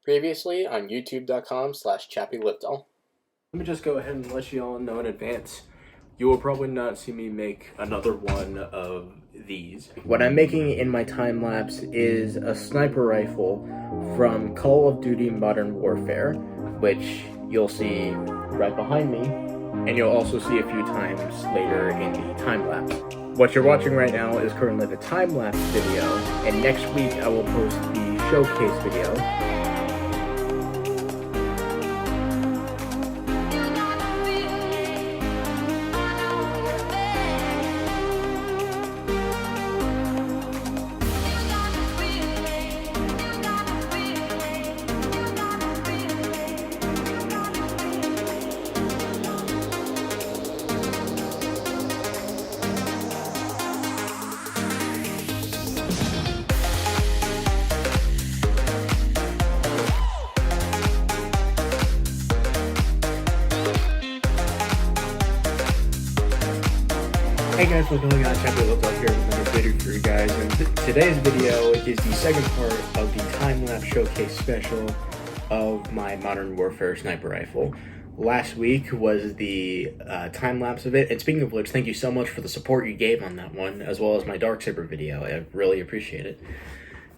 Previously on youtube.com/chappylipdall. Let me just go ahead and let you all know in advance. You will probably not see me make another one of these. What I'm making in my time lapse is a sniper rifle from Call of Duty Modern Warfare, which you'll see right behind me, and you'll also see a few times later in the time lapse. What you're watching right now is currently the time lapse video, and next week I will post the showcase video. Hey guys, what's going on? Chappy Lipdall here with another video for you guys, and today's video is the second part of the time-lapse showcase special of my Modern Warfare sniper rifle. Last week was the time-lapse of it, and speaking of which, thank you so much for the support you gave on that one, as well as my Darksaber video. I really appreciate it.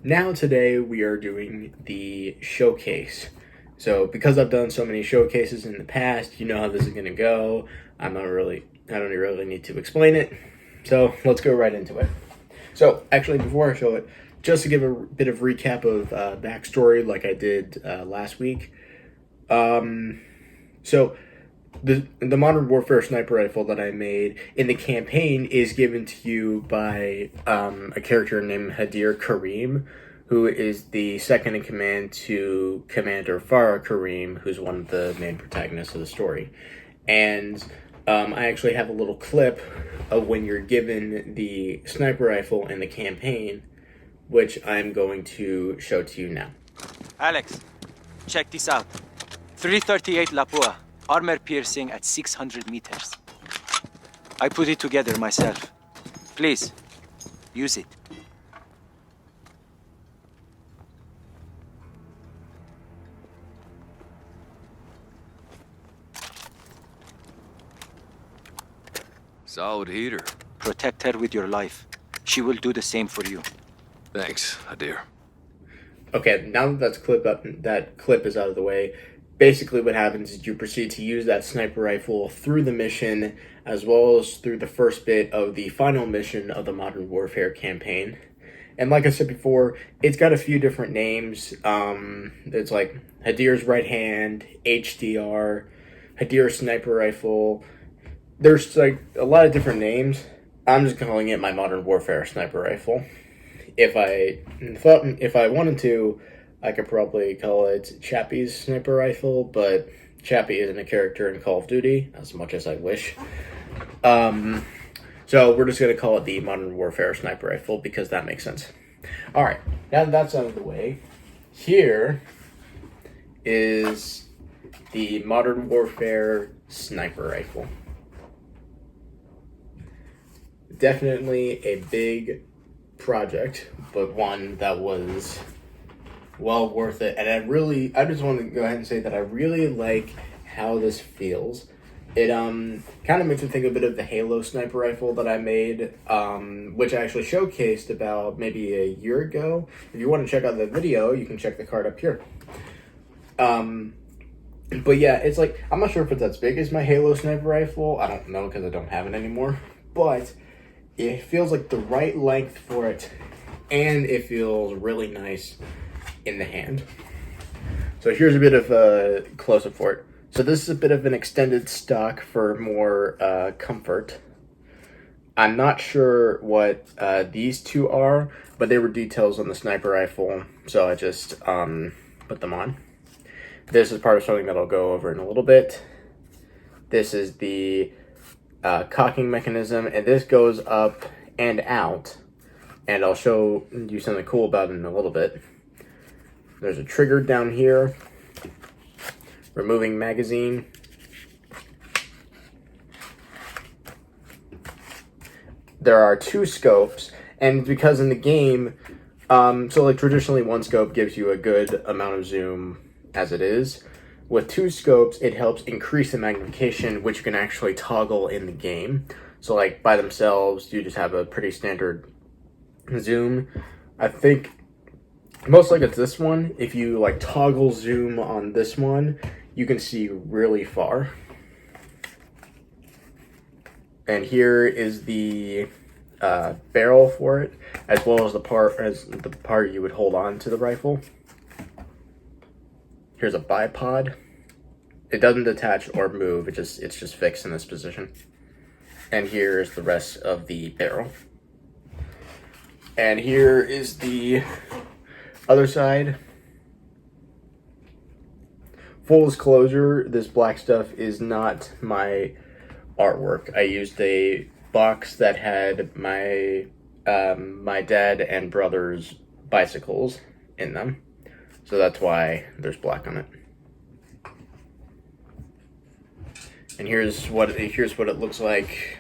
Now today we are doing the showcase. So because I've done so many showcases in the past, you know how this is going to go. I don't really need to explain it, so let's go right into it. So actually, before I show it, just to give a bit of recap of backstory like I did last week. So the Modern Warfare sniper rifle that I made in the campaign is given to you by a character named Hadir Karim, who is the second in command to Commander Farah Karim, who's one of the main protagonists of the story. And I actually have a little clip of when you're given the sniper rifle in the campaign, which I'm going to show to you now. Alex, check this out. 338 Lapua, armor piercing at 600 meters. I put it together myself. Please, use it. Solid heater. Protect her with your life. She will do the same for you. Thanks, Hadir. Okay, now that that clip is out of the way, basically what happens is you proceed to use that sniper rifle through the mission, as well as through the first bit of the final mission of the Modern Warfare campaign. And like I said before, it's got a few different names. It's like Hadir's right hand, HDR, Hadir sniper rifle. There's like a lot of different names. I'm just calling it my Modern Warfare sniper rifle. If I wanted to, I could probably call it Chappy's sniper rifle, but Chappy isn't a character in Call of Duty, as much as I wish. So we're just going to call it the Modern Warfare sniper rifle, because that makes sense. Alright, now that that's out of the way, here is the Modern Warfare sniper rifle. Definitely a big project, but one that was well worth it. And I just want to go ahead and say that I really like how this feels. It kind of makes me think a bit of the Halo sniper rifle that I made, which I actually showcased about maybe a year ago. If you want to check out the video, you can check the card up here. But yeah, it's like, I'm not sure if it's as big as my Halo sniper rifle. I don't know, because I don't have it anymore. But it feels like the right length for it, and it feels really nice in the hand. So here's a bit of a close-up for it. So this is a bit of an extended stock for more comfort. I'm not sure what these two are, but they were details on the sniper rifle, so I just put them on. This is part of something that I'll go over in a little bit. This is the cocking mechanism, and this goes up and out, and I'll show you something cool about it in a little bit. There's a trigger down here, removing magazine. There are two scopes, and because in the game So like traditionally one scope gives you a good amount of zoom as it is. With 2 scopes, it helps increase the magnification, which you can actually toggle in the game. So like by themselves, you just have a pretty standard zoom. I think most like it's this one. If you like toggle zoom on this one, you can see really far. And here is the barrel for it, as well as the part you would hold on to the rifle. Here's a bipod. It doesn't detach or move. It's just fixed in this position. And here's the rest of the barrel. And here is the other side. Full disclosure, this black stuff is not my artwork. I used a box that had my my dad and brother's bicycles in them, so that's why there's black on it. And here's what it looks like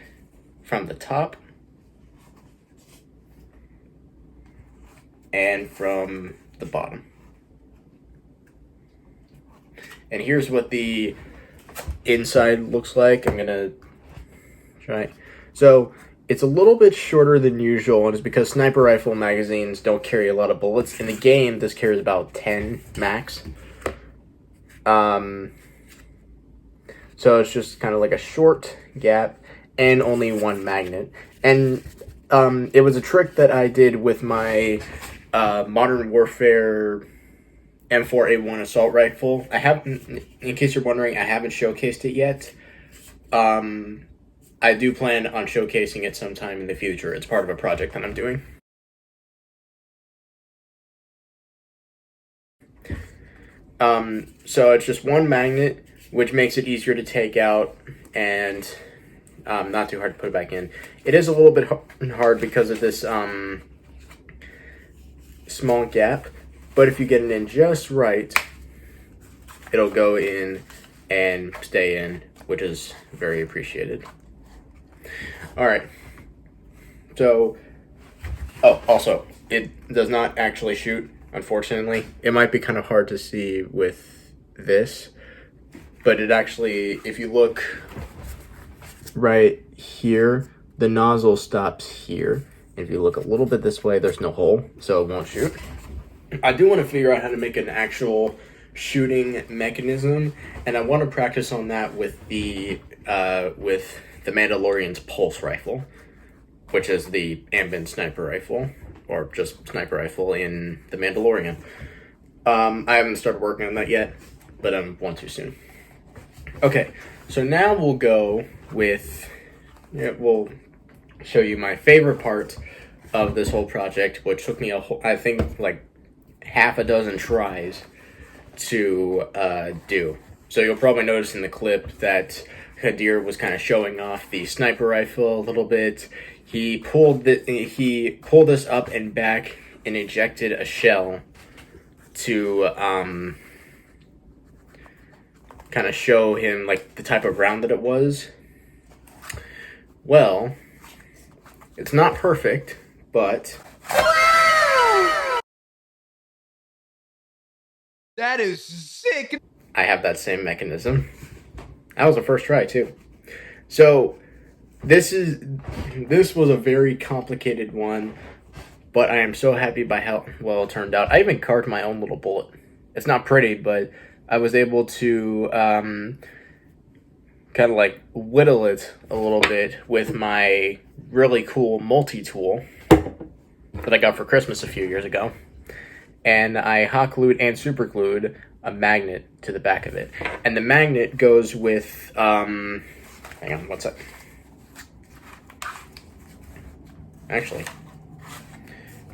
from the top and from the bottom. And here's what the inside looks like. I'm gonna try. So it's a little bit shorter than usual, and it's because sniper rifle magazines don't carry a lot of bullets. In the game, this carries about 10 max. So it's just kind of like a short gap and only 1 magnet. And it was a trick that I did with my Modern Warfare M4A1 assault rifle. I haven't, in case you're wondering, I haven't showcased it yet. I do plan on showcasing it sometime in the future. It's part of a project that I'm doing. So it's just 1 magnet, which makes it easier to take out and not too hard to put it back in. It is a little bit hard because of this small gap, but if you get it in just right, it'll go in and stay in, which is very appreciated. Alright, so, also, it does not actually shoot, unfortunately. It might be kind of hard to see with this, but it actually, if you look right here, the nozzle stops here. If you look a little bit this way, there's no hole, so it won't shoot. I do want to figure out how to make an actual shooting mechanism, and I want to practice on that with the Mandalorian's pulse rifle, which is the ambient sniper rifle, or just sniper rifle in the Mandalorian. I haven't started working on that yet, but I want to soon. Okay, so now we'll go with, we'll show you my favorite part of this whole project, which took me I think like half a dozen tries to do. So you'll probably notice in the clip that Hadir was kind of showing off the sniper rifle a little bit. He pulled this up and back and ejected a shell to kind of show him like the type of round that it was. Well, it's not perfect, but that is sick. I have that same mechanism. That was the first try too. So this was a very complicated one, but I am so happy by how well it turned out. I even carved my own little bullet. It's not pretty, but I was able to kind of like whittle it a little bit with my really cool multi-tool that I got for Christmas a few years ago. And I hot glued and super glued a magnet to the back of it. And the magnet goes with, hang on, what's that? Actually,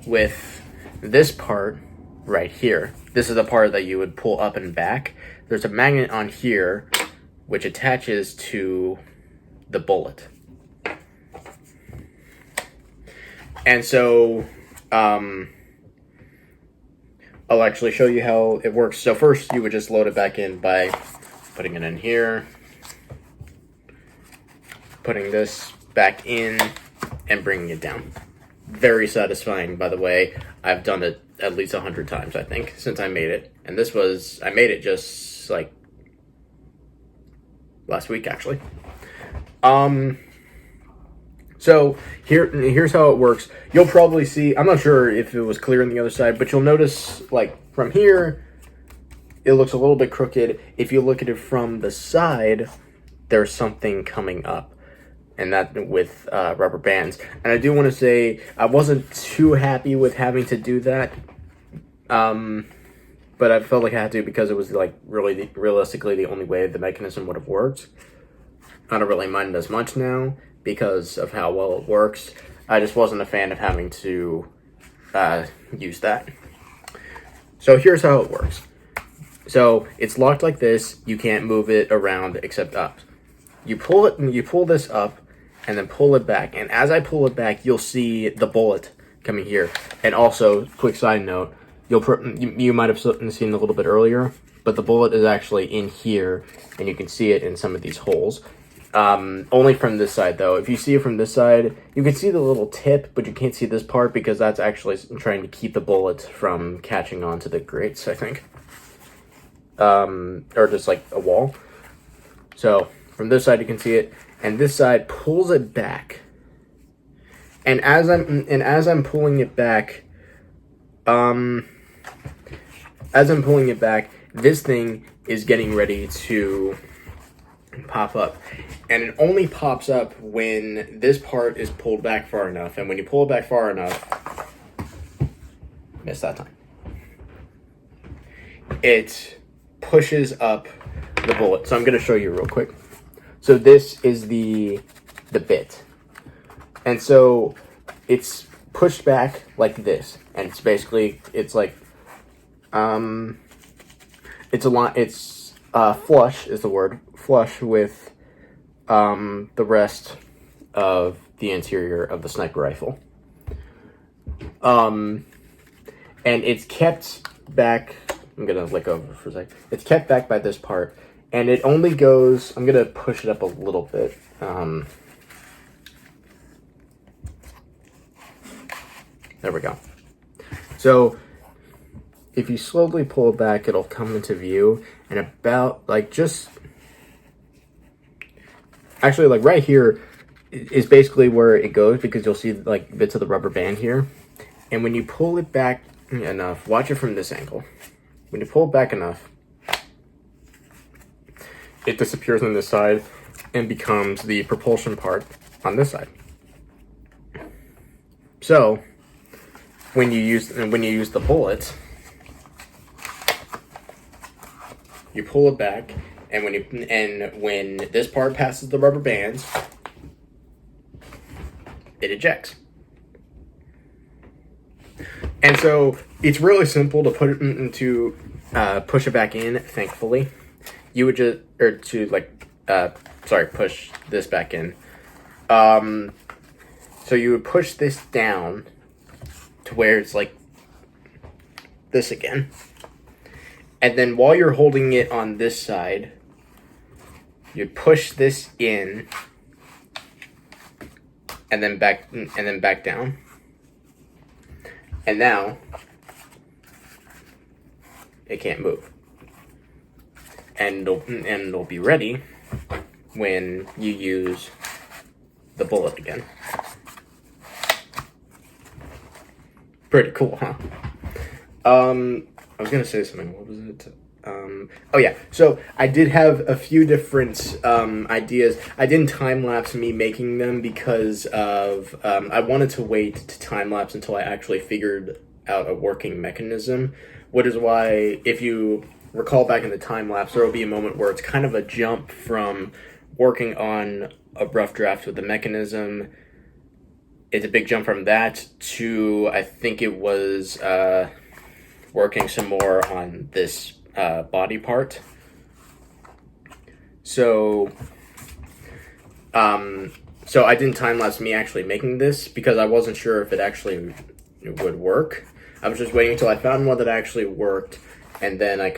with this part right here. This is the part that you would pull up and back. There's a magnet on here which attaches to the bullet. And so, I'll actually show you how it works. So first, you would just load it back in by putting it in here, putting this back in, and bringing it down. very satisfying, by the way. I've done it at least 100 times, I think, since I made it. And I made it just, like, last week, actually. So, here's how it works. You'll probably see, I'm not sure if it was clear on the other side, but you'll notice, like, from here, it looks a little bit crooked. If you look at it from the side, there's something coming up, and that with rubber bands. And I do want to say I wasn't too happy with having to do that, but I felt like I had to because it was like realistically the only way the mechanism would have worked. I don't really mind it as much now because of how well it works. I just wasn't a fan of having to use that. So here's how it works. So it's locked like this. You can't move it around except up. You pull it, and you pull this up, and then pull it back. And as I pull it back, you'll see the bullet coming here. And also, quick side note, you might have seen a little bit earlier, but the bullet is actually in here, and you can see it in some of these holes. Only from this side, though. If you see it from this side, you can see the little tip, but you can't see this part because that's actually trying to keep the bullet from catching onto the grates, I think. Or just like a wall. So from this side you can see it, and this side pulls it back. And as I'm pulling it back, this thing is getting ready to pop up. And it only pops up when this part is pulled back far enough. And when you pull it back far enough, missed that time, it pushes up the bullet. So I'm going to show you real quick. So this is the bit. And so it's pushed back like this. And it's basically, it's like, it's flush is the word. Flush with the rest of the interior of the sniper rifle. And it's kept back. I'm gonna let go for a sec. It's kept back by this part, and it only goes. I'm gonna push it up a little bit. There we go. So if you slowly pull it back, it'll come into view, and about like just actually like right here is basically where it goes, because you'll see like bits of the rubber band here. And when you pull it back enough, watch it from this angle. When you pull it back enough, it disappears on this side and becomes the propulsion part on this side. So when you use the bullet, you pull it back, and when this part passes the rubber bands, it ejects. And so it's really simple to put it into push it back in. Thankfully, you would just push this back in. So you would push this down to where it's like this again, and then while you're holding it on this side, you'd push this in, and then back down. And now it can't move, and it'll be ready when you use the bullet again. Pretty cool, huh? I was gonna say something. What was it? Oh yeah. So I did have a few different ideas. I didn't time lapse me making them because of I wanted to wait to time lapse until I actually figured out a working mechanism. Which is why, if you recall back in the time lapse, there will be a moment where it's kind of a jump from working on a rough draft with the mechanism. It's a big jump from that to, I think it was working some more on this body part. So I didn't time lapse me actually making this because I wasn't sure if it actually would work. I was just waiting until I found one that actually worked, and then I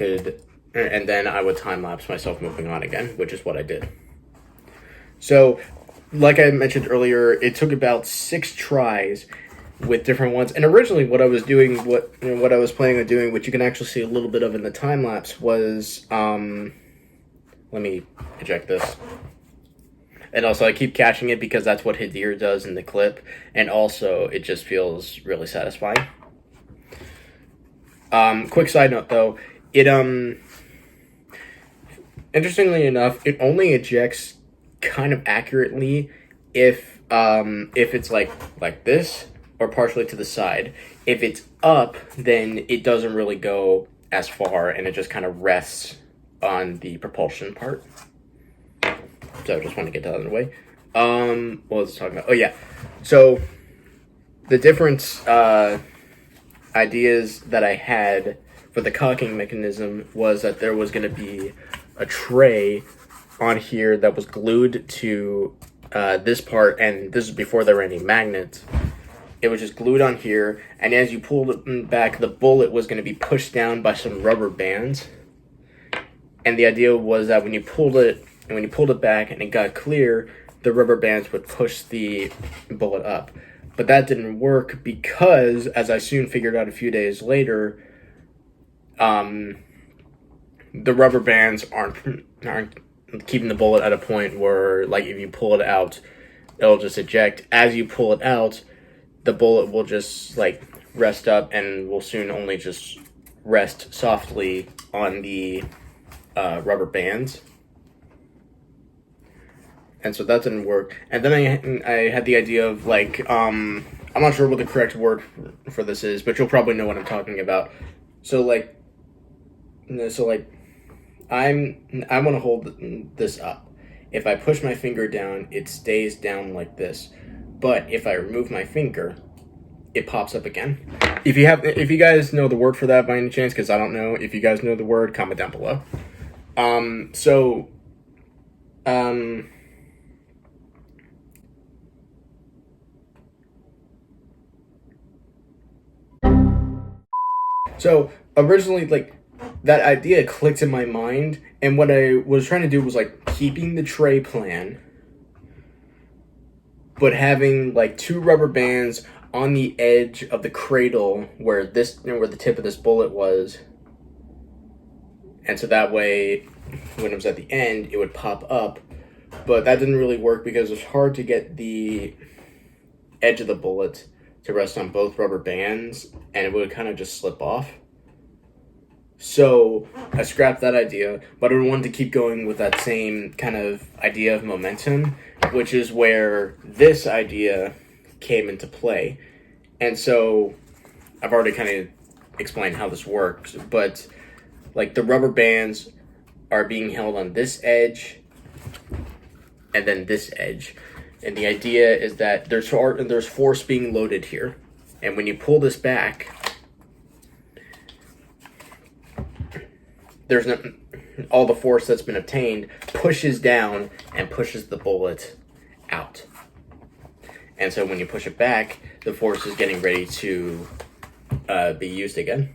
would time lapse myself moving on again, which is what I did. So, like I mentioned earlier, it took about 6 tries, with different ones. And originally, what I was doing, what I was planning on doing, which you can actually see a little bit of in the time lapse, was let me eject this. And also, I keep catching it because that's what Hadir does in the clip, and also it just feels really satisfying. Quick side note though, it interestingly enough, it only ejects kind of accurately if it's like this or partially to the side. If it's up, then it doesn't really go as far, and it just kind of rests on the propulsion part. So I just want to get that out of the way. What was I talking about? Oh yeah, so the different ideas that I had for the cocking mechanism was that there was going to be a tray on here that was glued to this part, and this is before there were any magnets. It was just glued on here, and as you pulled it back, the bullet was going to be pushed down by some rubber bands. And the idea was that when you pulled it back and it got clear, the rubber bands would push the bullet up. But that didn't work because, as I soon figured out a few days later, the rubber bands aren't keeping the bullet at a point where, like, if you pull it out, it'll just eject. As you pull it out, the bullet will just, like, rest up and will soon only just rest softly on the rubber bands. And so that didn't work. And then I had the idea of, like, I'm not sure what the correct word for this is, but you'll probably know what I'm talking about. So, like, I want to hold this up. If I push my finger down, it stays down like this. But if I remove my finger, it pops up again. If you guys know the word for that by any chance, because I don't know, if you guys know the word, comment down below. So originally, like, that idea clicked in my mind, and what I was trying to do was, like, keeping the tray plan, but having, like, two rubber bands on the edge of the cradle where the tip of this bullet was, and so that way, when it was at the end, it would pop up. But that didn't really work because it was hard to get the edge of the bullet to rest on both rubber bands, and it would kind of just slip off. So I scrapped that idea, but I wanted to keep going with that same kind of idea of momentum, which is where this idea came into play. And so I've already kind of explained how this works, but, like, the rubber bands are being held on this edge and then this edge. And the idea is that there's force being loaded here. And when you pull this back, all the force that's been obtained pushes down and pushes the bullet out. And so when you push it back, the force is getting ready to be used again.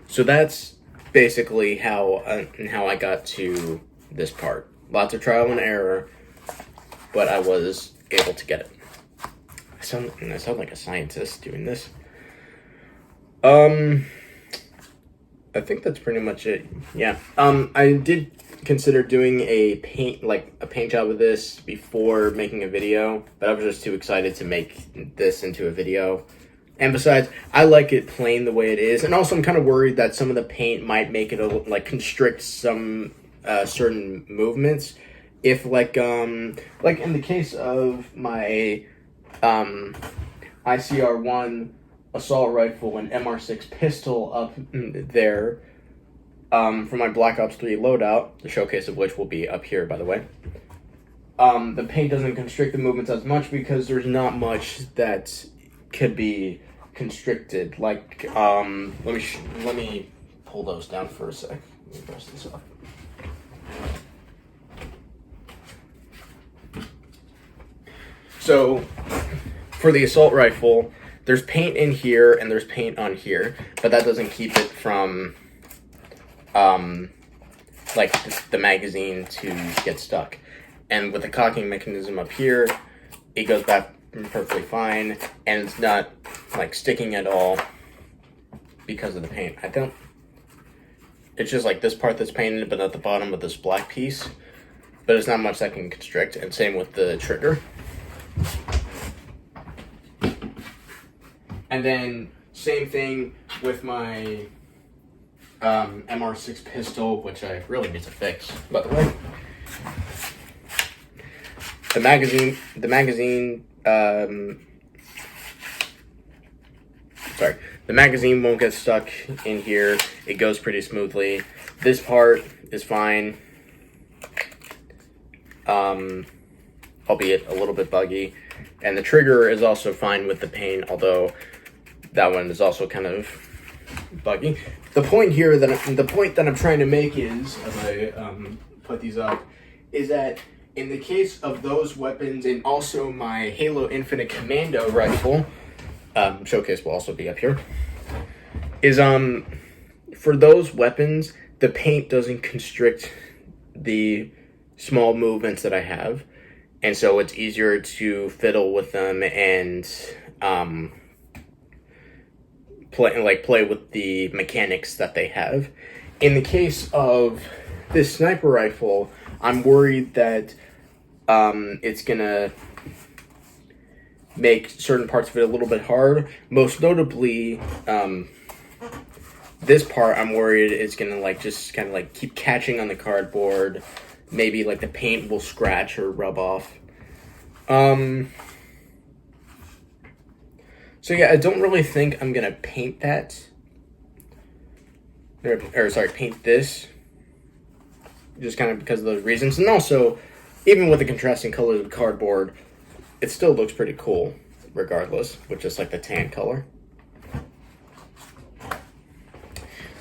So that's basically how I got to this part. Lots of trial and error, but I was able to get it. I sound like a scientist doing this. I think that's pretty much it. Yeah. I did consider doing a paint job of this before making a video, but I was just too excited to make this into a video. And besides, I like it plain the way it is, and also I'm kind of worried that some of the paint might make it constrict some certain movements. If like in the case of my ICR-1 assault rifle and MR6 pistol up there for my Black Ops 3 loadout, the showcase of which will be up here, by the way. The paint doesn't constrict the movements as much because there's not much that could be constricted. Like, let me pull those down for a sec. Let me press this up. So, for the assault rifle, there's paint in here and there's paint on here, but that doesn't keep it from, the magazine to get stuck. And with the cocking mechanism up here, it goes back perfectly fine, and it's not like sticking at all because of the paint. It's just like this part that's painted, but at the bottom of this black piece. But it's not much that can constrict, and same with the trigger. And then same thing with my MR6 pistol, which I really need to fix, by the way. The magazine, the magazine won't get stuck in here. It goes pretty smoothly. This part is fine, albeit a little bit buggy. And the trigger is also fine with the paint, although that one is also kind of buggy. The point that I'm trying to make is, as I put these up, is that in the case of those weapons and also my Halo Infinite Commando rifle, showcase will also be up here, is for those weapons, the paint doesn't constrict the small movements that I have, and so it's easier to fiddle with them and play with the mechanics that they have. In the case of this sniper rifle, I'm worried that it's gonna make certain parts of it a little bit hard. Most notably, this part I'm worried is gonna just kind of keep catching on the cardboard. Maybe the paint will scratch or rub off. So yeah, I don't really think I'm gonna paint that. Paint this. Just kind of because of those reasons. And also, even with the contrasting colors of cardboard, it still looks pretty cool, regardless, with just the tan color.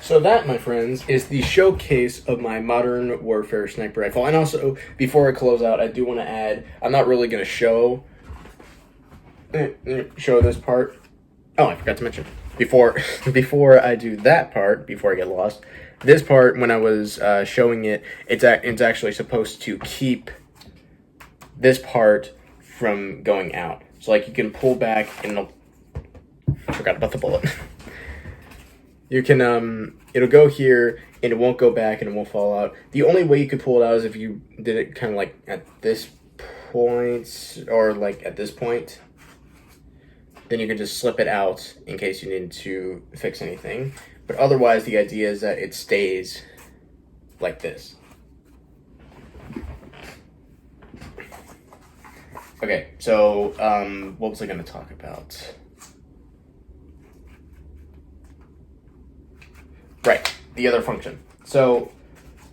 So that, my friends, is the showcase of my Modern Warfare sniper rifle. And also, before I close out, I do want to add, I'm not really going to show this part. Oh, I forgot to mention. Before I do that part, before I get lost, this part, when I was showing it, it's actually supposed to keep this part from going out. So you can pull back and I forgot about the bullet. You can it'll go here and it won't go back and it won't fall out. The only way you could pull it out is if you did it kind of at this point or at this point. Then you can just slip it out in case you need to fix anything. But otherwise, the idea is that it stays like this. Okay, so what was I going to talk about? Right, the other function. So,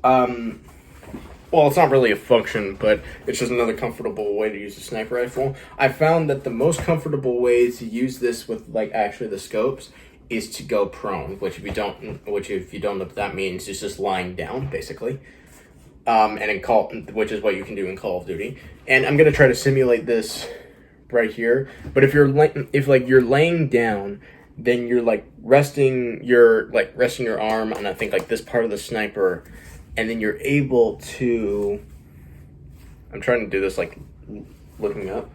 well, it's not really a function, but it's just another comfortable way to use a sniper rifle. I found that the most comfortable way to use this with actually the scopes is to go prone, which if you don't know what that means, is just lying down basically. Which is what you can do in Call of Duty. And I'm gonna try to simulate this right here. But if you're laying down, then you're resting your arm on I think this part of the sniper, and then you're able to. I'm trying to do this looking up.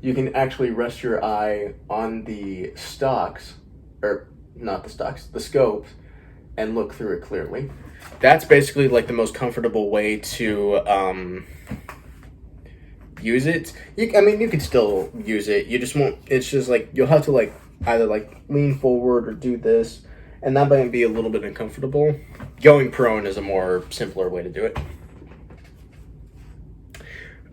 You can actually rest your eye on the stocks, or not the stocks, the scopes, and look through it clearly. That's basically the most comfortable way to use it. You could still use it. You just won't. It's just you'll have to either lean forward or do this, and that might be a little bit uncomfortable. Going prone is a more simpler way to do it.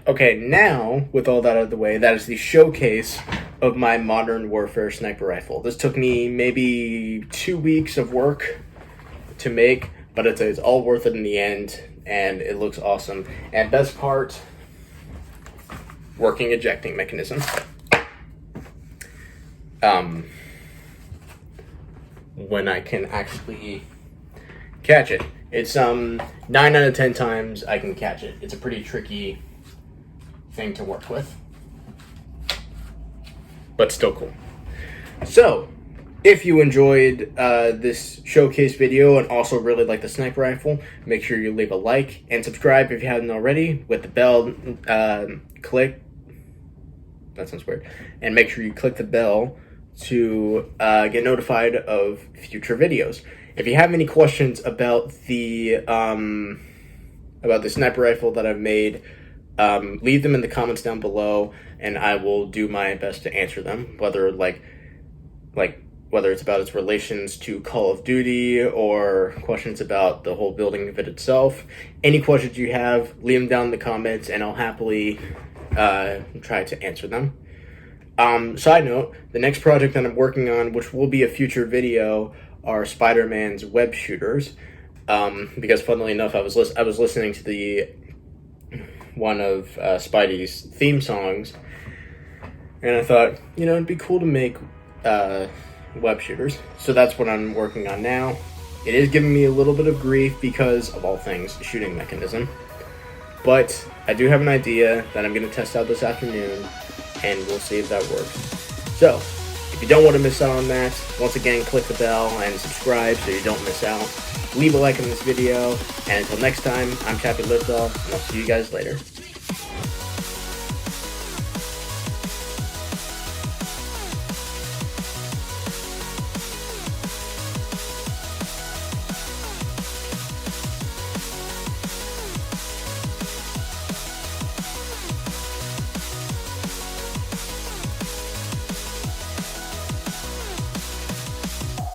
Okay, now with all that out of the way, that is the showcase of my Modern Warfare sniper rifle. This took me maybe 2 weeks of work to make, but it's all worth it in the end, and it looks awesome. And best part, working ejecting mechanism. When I can actually catch it. It's 9 out of 10 times I can catch it. It's a pretty tricky thing to work with, but still cool. So, if you enjoyed this showcase video and also really like the sniper rifle, make sure you leave a like and subscribe if you haven't already with the bell click. that sounds weird. And make sure you click the bell to get notified of future videos. If you have any questions about the sniper rifle that I've made, leave them in the comments down below, and I will do my best to answer them. Whether whether it's about its relations to Call of Duty or questions about the whole building of it itself. Any questions you have, leave them down in the comments, and I'll happily try to answer them. Side note, the next project that I'm working on, which will be a future video, are Spider-Man's web shooters. Because funnily enough, I was listening to the one of Spidey's theme songs, and I thought, it'd be cool to make web shooters. So that's what I'm working on now. It is giving me a little bit of grief because, of all things, shooting mechanism. But I do have an idea that I'm going to test out this afternoon, and we'll see if that works. So, if you don't want to miss out on that, once again, click the bell and subscribe so you don't miss out. Leave a like on this video, and until next time, I'm Chappy Liftoff, and I'll see you guys later.